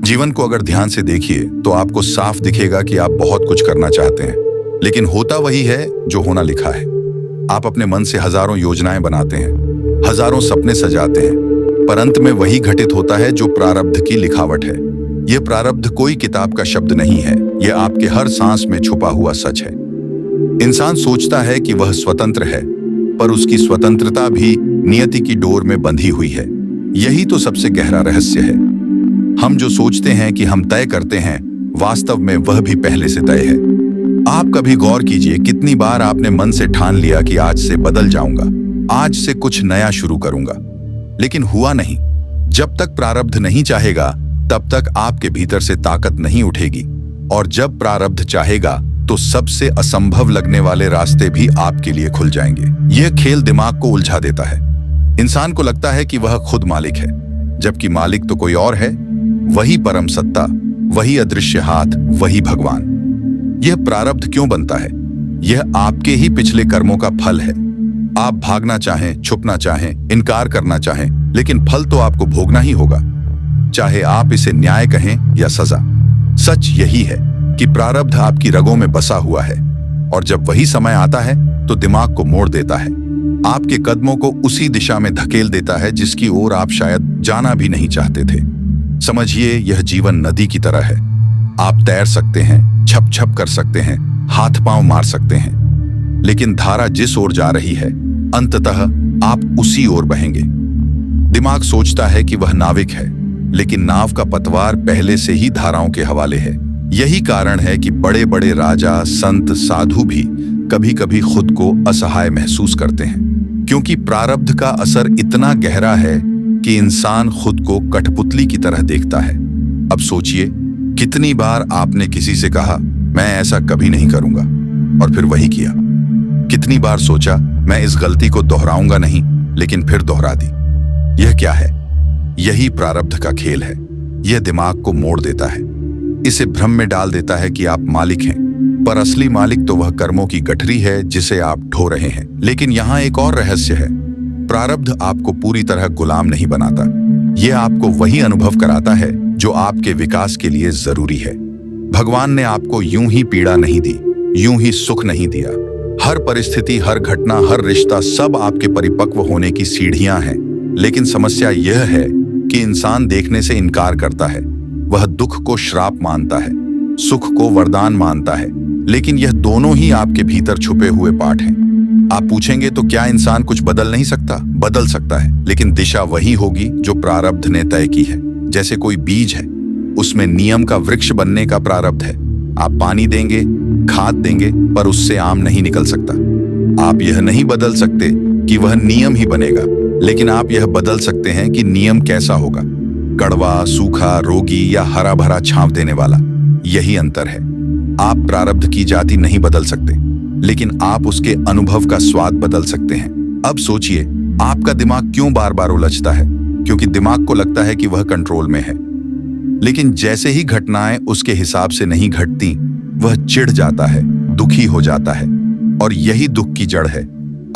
जीवन को अगर ध्यान से देखिए तो आपको साफ दिखेगा कि आप बहुत कुछ करना चाहते हैं, लेकिन होता वही है जो होना लिखा है। आप अपने मन से हजारों योजनाएं बनाते हैं, हजारों सपने सजाते हैं, पर अंत में वही घटित होता है जो प्रारब्ध की लिखावट है। यह प्रारब्ध कोई किताब का शब्द नहीं है, यह आपके हर सांस में छुपा हुआ सच है। इंसान सोचता है कि वह स्वतंत्र है, पर उसकी स्वतंत्रता भी नियति की डोर में बंधी हुई है। यही तो सबसे गहरा रहस्य है। हम जो सोचते हैं कि हम तय करते हैं, वास्तव में वह भी पहले से तय है। आप कभी गौर कीजिए, कितनी बार आपने मन से ठान लिया कि आज से बदल जाऊंगा, आज से कुछ नया शुरू करूंगा, लेकिन हुआ नहीं। जब तक प्रारब्ध नहीं चाहेगा, तब तक आपके भीतर से ताकत नहीं उठेगी, और जब प्रारब्ध चाहेगा तो सबसे असंभव लगने वाले रास्ते भी आपके लिए खुल जाएंगे। यह खेल दिमाग को उलझा देता है। इंसान को लगता है कि वह खुद मालिक है, जबकि मालिक तो कोई और है, वही परम सत्ता, वही अदृश्य हाथ, वही भगवान। यह प्रारब्ध क्यों बनता है? यह आपके ही पिछले कर्मों का फल है। आप भागना चाहें, छुपना चाहें, इनकार करना चाहें, लेकिन फल तो आपको भोगना ही होगा, चाहे आप इसे न्याय कहें या सजा। सच यही है कि प्रारब्ध आपकी रगों में बसा हुआ है, और जब वही समय आता है तो दिमाग को मोड़ देता है, आपके कदमों को उसी दिशा में धकेल देता है जिसकी ओर आप शायद जाना भी नहीं चाहते थे। समझिए, यह जीवन नदी की तरह है। आप तैर सकते हैं, छप छप कर सकते हैं, हाथ पांव मार सकते हैं, लेकिन धारा जिस ओर जा रही है, अंततः आप उसी ओर बहेंगे। दिमाग सोचता है कि वह नाविक है, लेकिन नाव का पतवार पहले से ही धाराओं के हवाले है। यही कारण है कि बड़े बड़े राजा, संत, साधु भी कभी कभी खुद को असहाय महसूस करते हैं, क्योंकि प्रारब्ध का असर इतना गहरा है कि इंसान खुद को कठपुतली की तरह देखता है। अब सोचिए, कितनी बार आपने किसी से कहा, मैं ऐसा कभी नहीं करूंगा, और फिर वही किया। कितनी बार सोचा, मैं इस गलती को दोहराऊंगा नहीं, लेकिन फिर दोहरा दी। यह क्या है? यही प्रारब्ध का खेल है। यह दिमाग को मोड़ देता है, इसे भ्रम में डाल देता है कि आप मालिक हैं, पर असली मालिक तो वह कर्मों की गठरी है जिसे आप ढो रहे हैं। लेकिन यहाँ एक और रहस्य है। प्रारब्ध आपको पूरी तरह गुलाम नहीं बनाता। यह आपको वही अनुभव कराता है जो आपके विकास के लिए जरूरी है। भगवान ने आपको यूं ही पीड़ा नहीं दी, यूं ही सुख नहीं दिया। हर परिस्थिति, हर घटना, हर रिश्ता, सब आपके परिपक्व होने की सीढ़ियां हैं। लेकिन समस्या यह है कि इंसान देखने से इनकार करता है। वह दुख को श्राप मानता है, सुख को वरदान मानता है, लेकिन यह दोनों ही आपके भीतर छुपे हुए पाठ हैं। आप पूछेंगे, तो क्या इंसान कुछ बदल नहीं सकता? बदल सकता है, लेकिन दिशा वही होगी जो प्रारब्ध ने तय की है। जैसे कोई बीज है, उसमें नियम का वृक्ष बनने का प्रारब्ध है। आप पानी देंगे, खाद देंगे, पर उससे आम नहीं निकल सकता। आप यह नहीं बदल सकते कि वह नियम ही बनेगा, लेकिन आप यह बदल सकते हैं कि नियम कैसा होगा, कड़वा, सूखा, रोगी या हरा भरा छांव देने वाला। यही अंतर है। आप प्रारब्ध की जाति नहीं बदल सकते, लेकिन आप उसके अनुभव का स्वाद बदल सकते हैं। अब सोचिए, आपका दिमाग क्यों बार बार उलझता है? क्योंकि दिमाग को लगता है कि वह कंट्रोल में है, लेकिन जैसे ही घटनाएं उसके हिसाब से नहीं घटती, वह चिढ़ जाता है, दुखी हो जाता है, और यही दुख की जड़ है।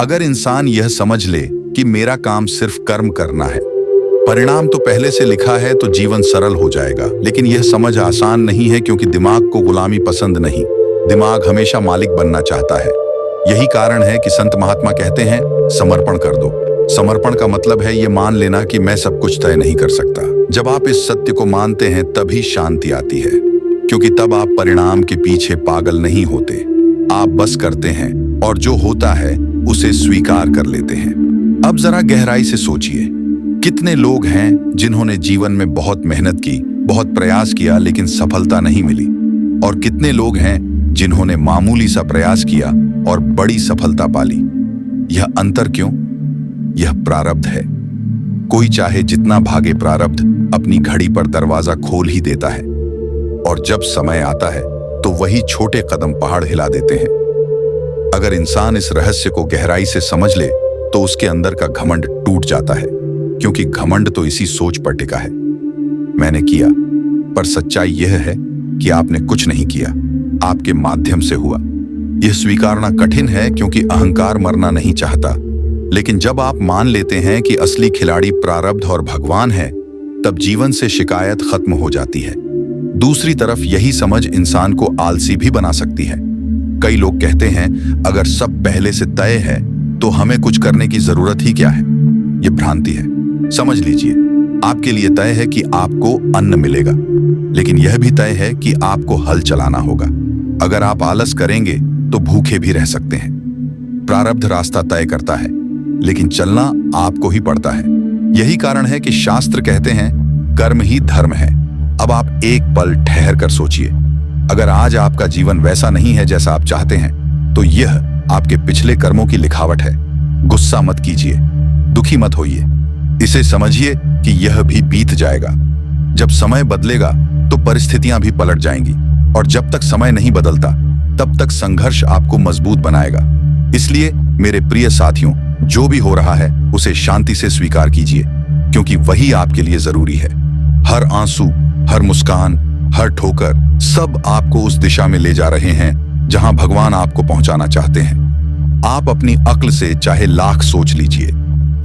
अगर इंसान यह समझ ले कि मेरा काम सिर्फ कर्म करना है, परिणाम तो पहले से लिखा है, तो जीवन सरल हो जाएगा। लेकिन यह समझ आसान नहीं है, क्योंकि दिमाग को गुलामी पसंद नहीं। दिमाग हमेशा मालिक बनना चाहता है। यही कारण है कि संत महात्मा कहते हैं, समर्पण कर दो। समर्पण का मतलब है यह मान लेना कि मैं सब कुछ तय नहीं कर सकता। जब आप इस सत्य को मानते हैं, तभी शांति आती है, क्योंकि तब आप परिणाम के पीछे पागल नहीं होते। आप बस करते हैं, और जो होता है उसे स्वीकार कर लेते हैं। अब जरा गहराई से सोचिए, कितने लोग हैं जिन्होंने जीवन में बहुत मेहनत की, बहुत प्रयास किया, लेकिन सफलता नहीं मिली, और कितने लोग हैं जिन्होंने मामूली सा प्रयास किया और बड़ी सफलता पाली। यह अंतर क्यों? यह प्रारब्ध है। कोई चाहे जितना भागे, प्रारब्ध अपनी घड़ी पर दरवाजा खोल ही देता है, और जब समय आता है तो वही छोटे कदम पहाड़ हिला देते हैं। अगर इंसान इस रहस्य को गहराई से समझ ले, तो उसके अंदर का घमंड टूट जाता है, क्योंकि घमंड तो इसी सोच पर टिका है, मैंने किया। पर सच्चाई यह है कि आपने कुछ नहीं किया, आपके माध्यम से हुआ। यह स्वीकारना कठिन है, क्योंकि अहंकार मरना नहीं चाहता। लेकिन जब आप मान लेते हैं कि असली खिलाड़ी प्रारब्ध और भगवान है, तब जीवन से शिकायत खत्म हो जाती है। दूसरी तरफ यही समझ इंसान को आलसी भी बना सकती है। कई लोग कहते हैं अगर सब पहले से तय है तो हमें कुछ करने की जरूरत ही क्या है। ये भ्रांति है। समझ लीजिए, आपके लिए तय है कि आपको अन्न मिलेगा, लेकिन यह भी तय है कि आपको हल चलाना होगा। अगर आप आलस करेंगे तो भूखे भी रह सकते हैं। प्रारब्ध रास्ता तय करता है, लेकिन चलना आपको ही पड़ता है। यही कारण है कि शास्त्र कहते हैं कर्म ही धर्म है। अब आप एक पल ठहर कर सोचिए, अगर आज आपका जीवन वैसा नहीं है जैसा आप चाहते हैं, तो यह आपके पिछले कर्मों की लिखावट है। गुस्सा मत कीजिए, दुखी मत होइए। इसे समझिए कि यह भी बीत जाएगा। जब समय बदलेगा तो परिस्थितियां भी पलट जाएंगी, और जब तक समय नहीं बदलता तब तक संघर्ष आपको मजबूत बनाएगा। इसलिए मेरे प्रिय साथियों, जो भी हो रहा है उसे शांति से स्वीकार कीजिए, क्योंकि वही आपके लिए जरूरी है। हर आंसू, हर मुस्कान, हर ठोकर, सब आपको उस दिशा में ले जा रहे हैं जहां भगवान आपको पहुंचाना चाहते हैं। आप अपनी अक्ल से चाहे लाख सोच लीजिए,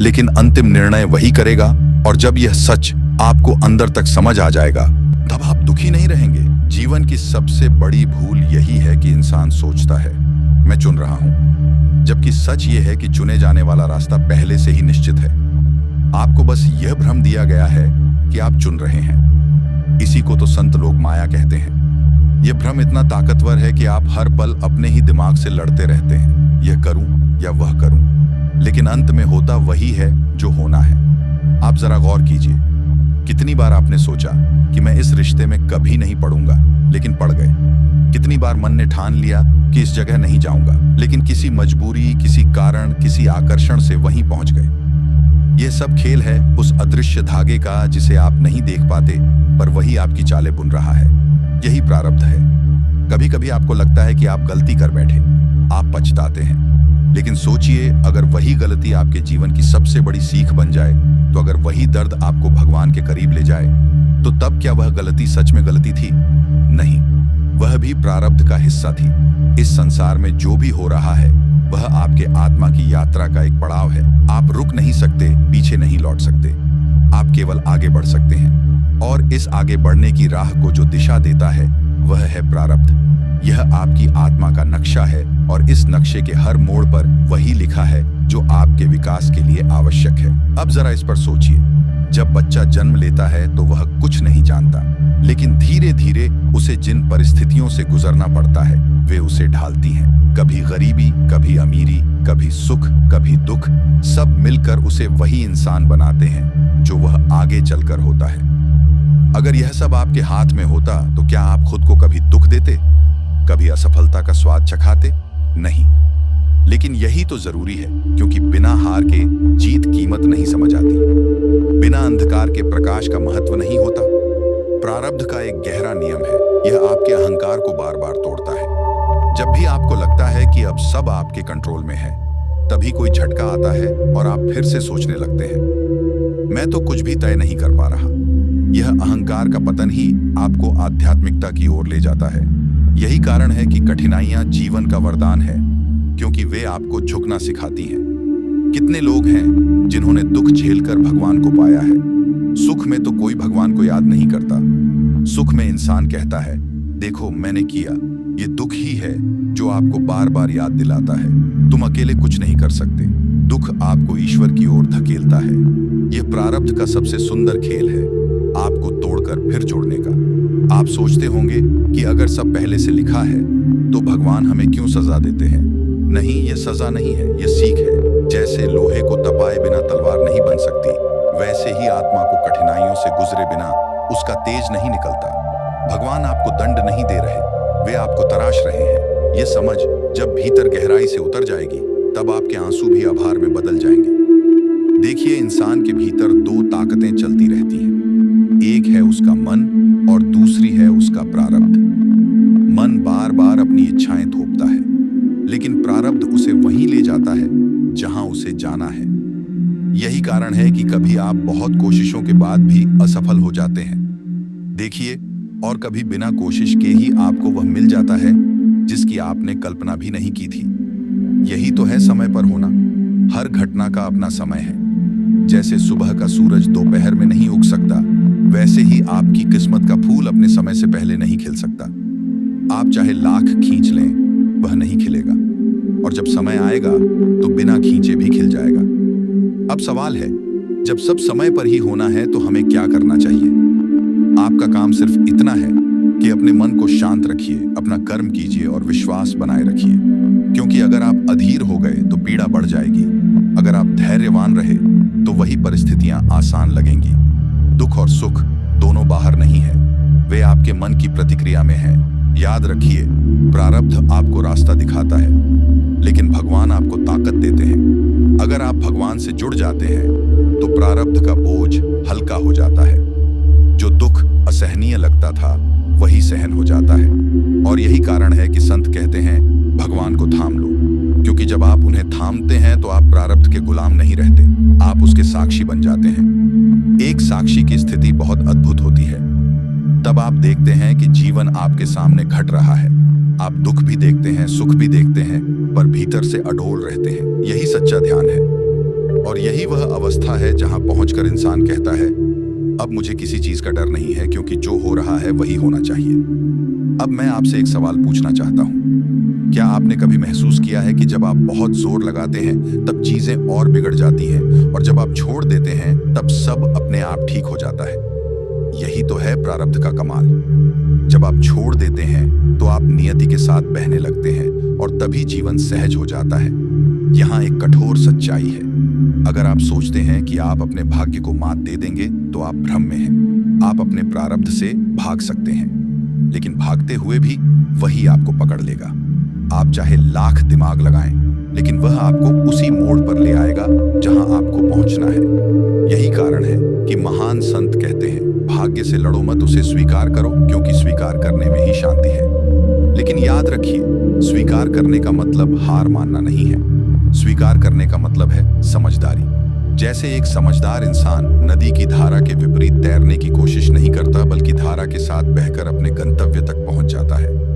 लेकिन अंतिम निर्णय वही करेगा। और जब यह सच आपको अंदर तक समझ आ जाएगा, तब आप दुखी नहीं रहेंगे। जीवन की सबसे बड़ी भूल यही है कि इंसान सोचता है मैं चुन रहा हूं, जबकि सच यह है कि चुने जाने वाला रास्ता पहले से ही निश्चित है। आपको बस यह भ्रम दिया गया है कि आप चुन रहे हैं। इसी को तो संत लोग माया कहते हैं। यह भ्रम इतना ताकतवर है कि आप हर पल अपने ही दिमाग से लड़ते रहते हैं, यह करूं या वह करूं, लेकिन अंत में होता वही है जो होना है। आप जरा गौर कीजिए, कितनी बार आपने सोचा कि मैं इस रिश्ते में कभी नहीं पड़ूंगा, लेकिन पड़ गए। कितनी बार मन ने ठान लिया कि इस जगह नहीं जाऊंगा, लेकिन किसी मजबूरी, किसी कारण, किसी आकर्षण से वहीं पहुंच गए। यह सब खेल है उस अदृश्य धागे का जिसे आप नहीं देख पाते, पर वही आपकी चालें बुन रहा है। यही प्रारब्ध है। कभी कभी आपको लगता है कि आप गलती कर बैठे, आप पछताते हैं, लेकिन सोचिए अगर वही गलती आपके जीवन की सबसे बड़ी सीख बन जाए, तो अगर वही दर्द आपको भगवान के करीब ले जाए, तो तब क्या वह गलती सच में गलती थी? नहीं, वह भी प्रारब्ध का हिस्सा थी। इस संसार में जो भी हो रहा है वह आपके आत्मा की यात्रा का एक पड़ाव है। आप रुक नहीं सकते, पीछे नहीं लौट सकते, आप केवल आगे बढ़ सकते हैं। और इस आगे बढ़ने की राह को जो दिशा देता है वह है प्रारब्ध। यह आपकी आत्मा का नक्शा है, और इस नक्शे के हर मोड़ पर वही लिखा है जो आपके विकास के लिए आवश्यक है। अब जरा इस पर सोचिए, जब बच्चा जन्म लेता है तो वह कुछ नहीं जानता, लेकिन धीरे धीरे उसे जिन परिस्थितियों से गुजरना पड़ता है वे उसे ढालती हैं। कभी गरीबी, कभी अमीरी, कभी सुख, कभी दुख, सब मिलकर उसे वही इंसान बनाते हैं जो वह आगे चलकर होता है। अगर यह सब आपके हाथ में होता तो क्या आप खुद को कभी दुख देते, कभी असफलता का स्वाद चखाते? नहीं। लेकिन यही तो जरूरी है, क्योंकि बिना हार के जीत कीमत नहीं समझ आती, बिना अंधकार के प्रकाश का महत्व नहीं होता। प्रारब्ध का एक गहरा नियम है, यह आपके अहंकार को बार बार तोड़ता है। जब भी आपको लगता है कि अब सब आपके कंट्रोल में है, तभी कोई झटका आता है और आप फिर से सोचने लगते हैं मैं तो कुछ भी तय नहीं कर पा रहा। यह अहंकार का पतन ही आपको आध्यात्मिकता की ओर ले जाता है। यही कारण है कि कठिनाइयां जीवन का वरदान है, क्योंकि वे आपको झुकना सिखाती हैं। कितने लोग हैं जिन्होंने दुख झेलकर भगवान को पाया है। सुख में तो कोई भगवान को याद नहीं करता। सुख में इंसान कहता है देखो मैंने किया। ये दुख ही है जो आपको बार बार याद दिलाता है तुम अकेले कुछ नहीं कर सकते। दुख आपको ईश्वर की ओर धकेलता है। यह प्रारब्ध का सबसे सुंदर खेल है, आपको तोड़कर फिर जोड़ने का। आप सोचते होंगे कि अगर सब पहले से लिखा है तो भगवान हमें क्यों सजा देते हैं? नहीं, यह सजा नहीं है, यह सीख है। जैसे लोहे को तपाए बिना तलवार नहीं बन सकती, वैसे ही आत्मा को कठिनाइयों से गुजरे बिना उसका तेज नहीं निकलता। भगवान आपको दंड नहीं दे रहे, वे आपको तराश रहे हैं। ये समझ जब भीतर गहराई से उतर जाएगी, तब आपके आंसू भी आभार में बदल जाएंगे। देखिए, इंसान के भीतर दो ताकतें चलती रहती हैं। एक है उसका मन और दूसरी है उसका प्रारब्ध। मन बार बार अपनी इच्छाएं थोपता है, लेकिन प्रारब्ध उसे वहीं ले जाता है जहां उसे जाना है। यही कारण है कि कभी आप बहुत कोशिशों के बाद भी असफल हो जाते हैं। देखिए, और कभी बिना कोशिश के ही आपको वह मिल जाता है जिसकी आपने कल्पना भी नहीं की थी। यही तो है समय पर होना। हर घटना का अपना समय है। जैसे सुबह का सूरज दोपहर में नहीं उग सकता, वैसे ही आपकी किस्मत का फूल अपने समय से पहले नहीं खिल सकता। आप चाहे लाख खींच लें, वह नहीं खिलेगा, और जब समय आएगा तो बिना खींचे भी खिल जाएगा। अब सवाल है, जब सब समय पर ही होना है तो हमें क्या करना चाहिए? आपका काम सिर्फ इतना है कि अपने मन को शांत रखिए, अपना कर्म कीजिए और विश्वास बनाए रखिए। क्योंकि अगर आप अधीर हो गए तो पीड़ा बढ़ जाएगी। अगर आप धैर्यवान रहे तो वही परिस्थितियां आसान लगेंगी। दुख और सुख दोनों बाहर नहीं है, वे आपके मन की प्रतिक्रिया में है। याद रखिए, प्रारब्ध आपको रास्ता दिखाता है, लेकिन भगवान आपको ताकत देते हैं। अगर आप भगवान से जुड़ जाते हैं तो प्रारब्ध का बोझ हल्का हो जाता है। जो दुख असहनीय लगता था वही सहन हो जाता है। और यही कारण है कि संत कहते हैं, भगवान को थाम लो। क्योंकि जब आप उन्हें थामते हैं तो आप प्रारब्ध के गुलाम नहीं रहते, आप उसके साक्षी बन जाते हैं। एक साक्षी की स्थिति बहुत अद्भुत होती है। तब आप देखते हैं कि जीवन आपके सामने घट रहा है। आप दुख भी देखते हैं, सुख भी देखते हैं, पर भीतर से अडोल रहते हैं। यही सच्चा ध्यान है। और यही वह अवस्था है जहां पहुंचकर इंसान कहता है, अब मुझे किसी चीज का डर नहीं है, क्योंकि जो हो रहा है वही होना चाहिए। अब मैं आपसे एक सवाल पूछना चाहता हूं। क्या आपने कभी महसूस किया है कि जब आप बहुत जोर लगाते हैं तब चीजें और बिगड़ जाती हैं, और जब आप छोड़ देते हैं तब सब अपने आप ठीक हो जाता है? यही तो है प्रारब्ध का कमाल। जब आप छोड़ देते हैं तो आप नियति के साथ बहने लगते हैं, और तभी जीवन सहज हो जाता है। यहाँ एक कठोर सच्चाई है। अगर आप सोचते हैं कि आप अपने भाग्य को मात दे देंगे तो आप भ्रम में हैं। आप अपने प्रारब्ध से भाग सकते हैं, लेकिन भागते हुए भी वही आपको पकड़ लेगा। आप चाहे लाख दिमाग लगाएं, लेकिन वह आपको उसी मोड़ पर ले आएगा जहां आपको पहुंचना है। यही कारण है कि महान संत कहते हैं, भाग्य से लड़ो मत, उसे स्वीकार करो, क्योंकि स्वीकार करने में ही शांति है। लेकिन याद रखिए, स्वीकार करने का मतलब हार मानना नहीं है। स्वीकार करने का मतलब है समझदारी। जैसे एक समझदार इंसान नदी की धारा के विपरीत तैरने की कोशिश नहीं करता, बल्कि धारा के साथ बहकर अपने गंतव्य तक पहुंच जाता है।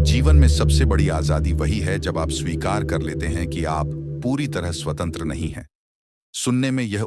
जीवन में सबसे बड़ी आजादी वही है जब आप स्वीकार कर लेते हैं कि आप पूरी तरह स्वतंत्र नहीं हैं। सुनने में यह